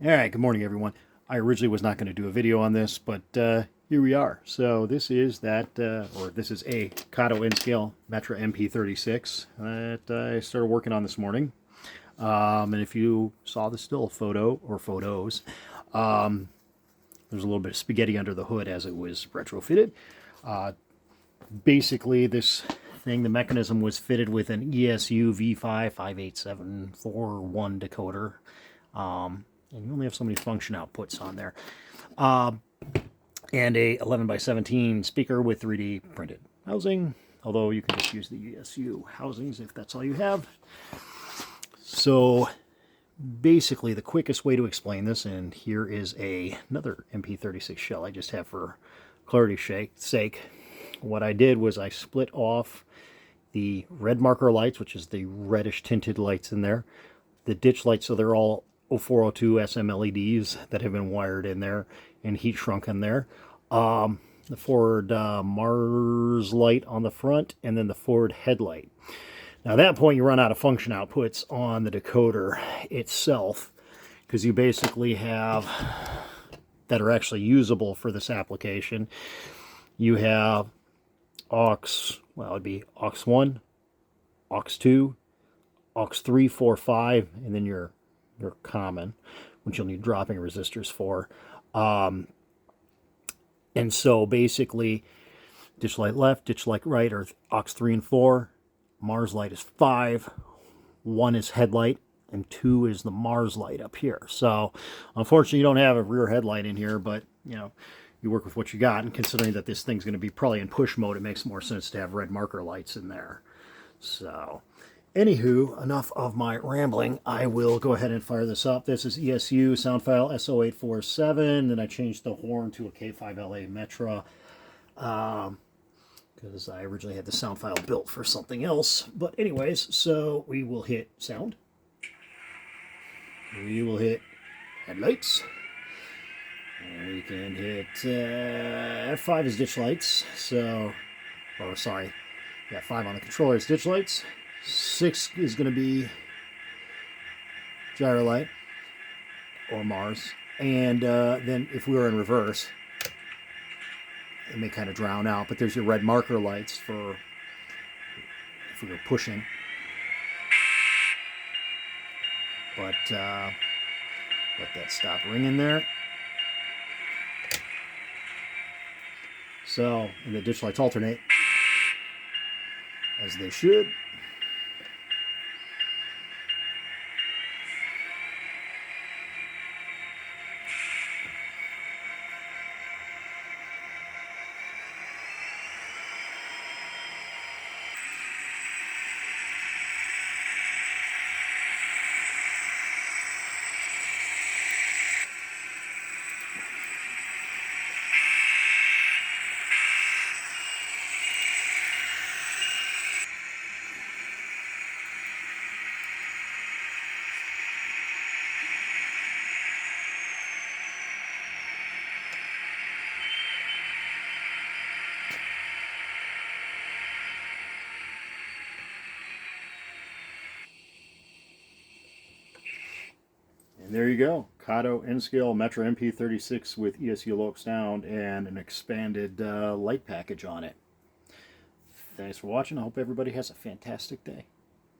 Alright, good morning everyone. I originally was not going to do a video on this, but here we are. So this is this is a Kato N-Scale Metra MP36 that I started working on this morning. And if you saw the still photo, or photos, there's a little bit of spaghetti under the hood as it was retrofitted. Basically this thing, the mechanism was fitted with an ESU V5 58741 decoder. And you only have so many function outputs on there. And a 11x17 speaker with 3D printed housing, although you can just use the ESU housings if that's all you have. So basically the quickest way to explain this, and here is another MP36 shell I just have for clarity's sake. What I did was I split off the red marker lights, which is the reddish tinted lights in there, the ditch lights, so they're all 0402 SMLEDs that have been wired in there and heat shrunk in there. The forward Mars light on the front, and then the forward headlight. Now at that point you run out of function outputs on the decoder itself, because you basically have, that are actually usable for this application, you have aux, well it would be aux 1, aux 2, aux 3, 4, 5, and then your common, which you'll need dropping resistors for. And so basically ditch light left, ditch light right are aux 3 and 4, Mars light is 5, 1 is headlight, and 2 is the Mars light up here. So unfortunately you don't have a rear headlight in here, but you know, you work with what you got, and considering that this thing's going to be probably in push mode, it makes more sense to have red marker lights in there. So anywho, enough of my rambling. I will go ahead and fire this up. This is ESU sound file S0847. Then I changed the horn to a K5LA Metra because I originally had the sound file built for something else. But anyways, so we will hit sound. We will hit headlights. And we can hit F5 is ditch lights. So, or sorry, yeah, 5 on the controller is ditch lights. 6 is going to be gyro light or Mars, and then if we were in reverse it may kind of drown out, but there's your red marker lights for if we were pushing. But let that stop ringing there. So, and the ditch lights alternate as they should. And there you go, Kato N-Scale Metra MP36 with ESU LokSound and an expanded light package on it. Thanks for watching. I hope everybody has a fantastic day.